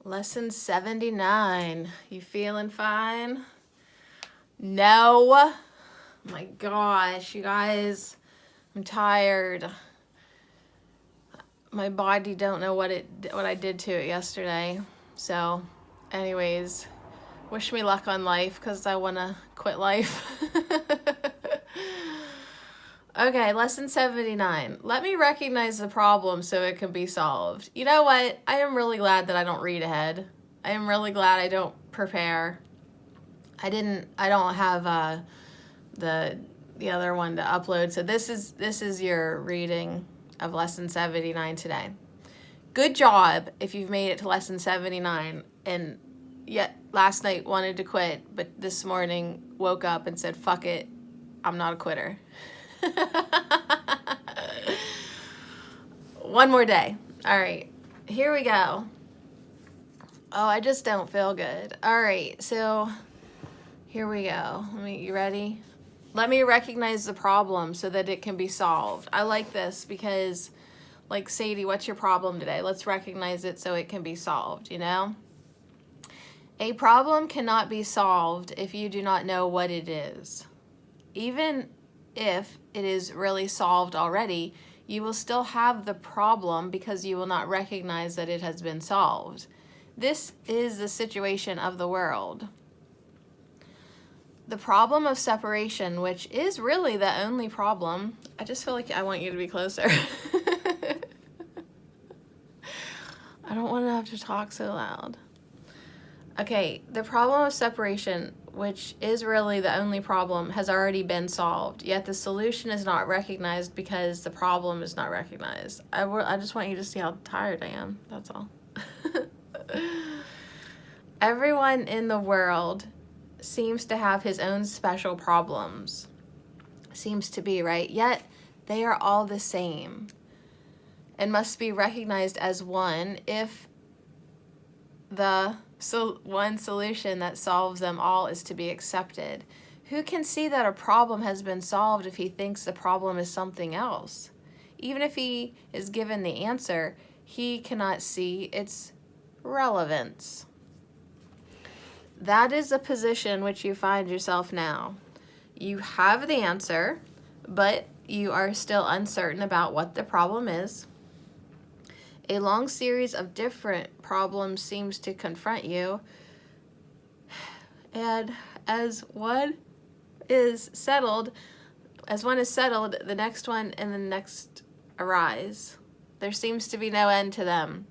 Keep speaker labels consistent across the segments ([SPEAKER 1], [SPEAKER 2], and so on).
[SPEAKER 1] Lesson 79. You feeling fine? No. My gosh, you guys, I'm tired. My body don't know what I did to it yesterday. So, anyways, wish me luck on life because I want to quit life. Okay, lesson 79. Let me recognize the problem so it can be solved. You know what? I am really glad that I don't read ahead. I am really glad I don't prepare. I don't have the other one to upload. So this is your reading of lesson 79 today. Good job if you've made it to lesson 79 and yet last night wanted to quit, but this morning woke up and said, fuck it, I'm not a quitter. One more day. All right, here we go. Oh, I just don't feel good. All right, so here we go. You ready? Let me recognize the problem so that it can be solved. I like this because, like, Sadie, what's your problem today? Let's recognize it so it can be solved, you know? A problem cannot be solved if you do not know what it is. Even if it is really solved already, you will still have the problem because you will not recognize that it has been solved. This is the situation of the world. The problem of separation, which is really the only problem. I just feel like I want you to be closer. I don't want to have to talk so loud. Okay, the problem of separation, which is really the only problem, has already been solved, yet the solution is not recognized because the problem is not recognized. I just want you to see how tired I am, that's all. Everyone in the world seems to have his own special problems. Seems to be, right? Yet they are all the same and must be recognized as one if the one solution that solves them all is to be accepted. Who can see that a problem has been solved if he thinks the problem is something else? Even if he is given the answer, he cannot see its relevance. That is the position which you find yourself now. You have the answer, but you are still uncertain about what the problem is. A long series of different problems seems to confront you, and as one is settled, the next one and the next arise. There seems to be no end to them.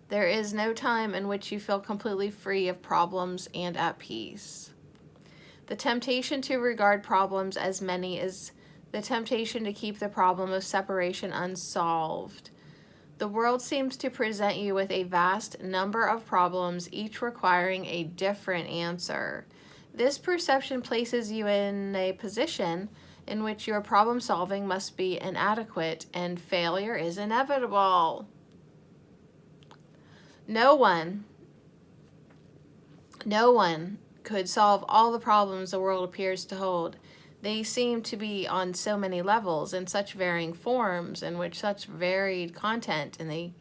[SPEAKER 1] There is no time in which you feel completely free of problems and at peace. The temptation to regard problems as many is the temptation to keep the problem of separation unsolved. The world seems to present you with a vast number of problems, each requiring a different answer. This perception places you in a position in which your problem solving must be inadequate and failure is inevitable. No one could solve all the problems the world appears to hold. They seem to be on so many levels, in such varying forms, and with such varied content, and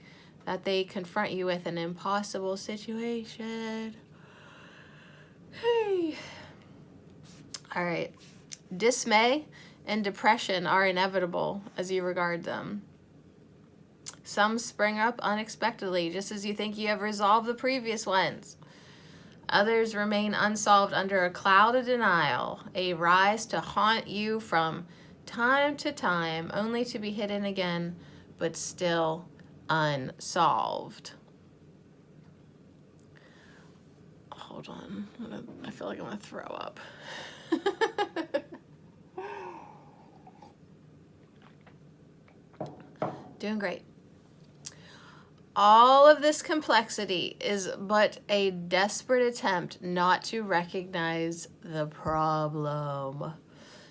[SPEAKER 1] that they confront you with an impossible situation. Hey. All right. Dismay and depression are inevitable as you regard them. Some spring up unexpectedly, just as you think you have resolved the previous ones. Others remain unsolved under a cloud of denial, a rise to haunt you from time to time, only to be hidden again, but still unsolved. Hold on, I feel like I'm gonna throw up. Doing great. All of this complexity is but a desperate attempt not to recognize the problem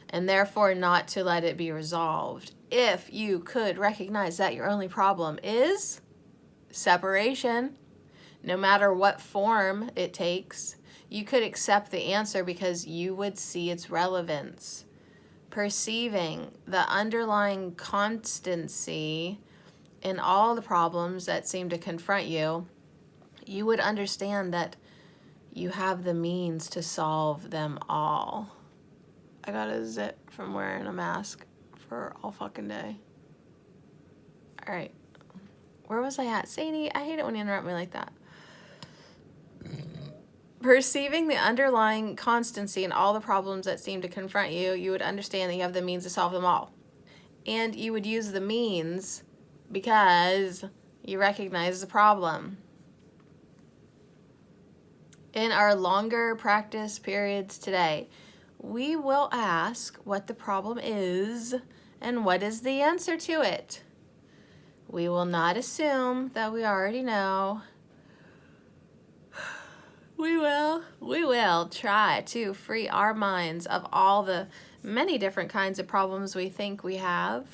[SPEAKER 1] and therefore not to let it be resolved. If you could recognize that your only problem is separation, no matter what form it takes, you could accept the answer because you would see its relevance. Perceiving the underlying constancy in all the problems that seem to confront you, you would understand that you have the means to solve them all. I got a zit from wearing a mask for all fucking day. All right. Where was I at? Sadie, I hate it when you interrupt me like that. Perceiving the underlying constancy in all the problems that seem to confront you, you would understand that you have the means to solve them all. And you would use the means because you recognize the problem. In our longer practice periods today, we will ask what the problem is and what is the answer to it. We will not assume that we already know. We will try to free our minds of all the many different kinds of problems we think we have.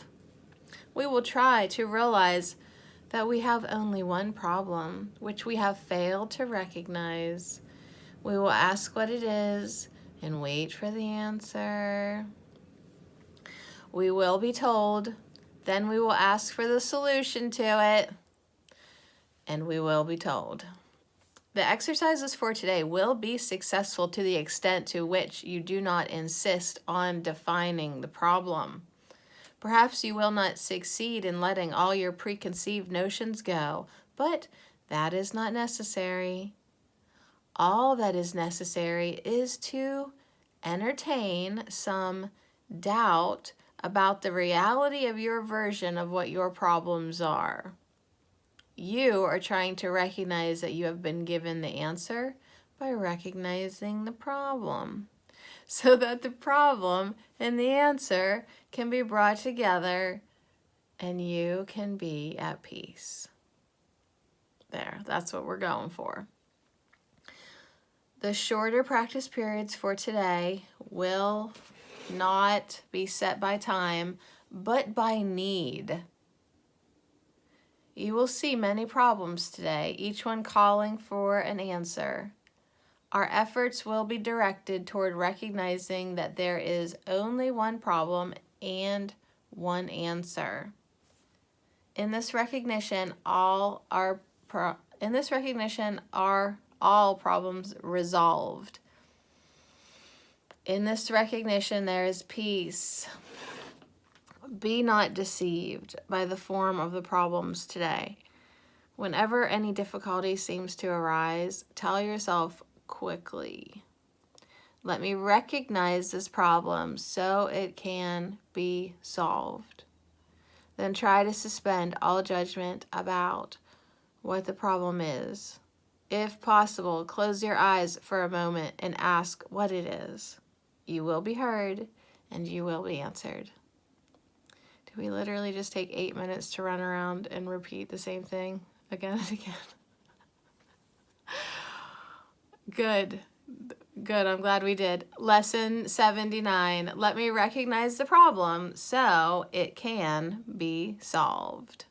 [SPEAKER 1] We will try to realize that we have only one problem, which we have failed to recognize. We will ask what it is and wait for the answer. We will be told, then we will ask for the solution to it, and we will be told. The exercises for today will be successful to the extent to which you do not insist on defining the problem. Perhaps you will not succeed in letting all your preconceived notions go, but that is not necessary. All that is necessary is to entertain some doubt about the reality of your version of what your problems are. You are trying to recognize that you have been given the answer by recognizing the problem, so that the problem and the answer can be brought together and you can be at peace. There, that's what we're going for. The shorter practice periods for today will not be set by time, but by need. You will see many problems today, each one calling for an answer. Our efforts will be directed toward recognizing that there is only one problem and one answer. In this recognition, are all problems resolved. In this recognition, there is peace. Be not deceived by the form of the problems today. Whenever any difficulty seems to arise, tell yourself quickly, let me recognize this problem so it can be solved. Then try to suspend all judgment about what the problem is. If possible, close your eyes for a moment and ask what it is. You will be heard and you will be answered. Do we literally just take 8 minutes to run around and repeat the same thing again and again? Good. I'm glad we did. Lesson 79. Let me recognize the problem so it can be solved.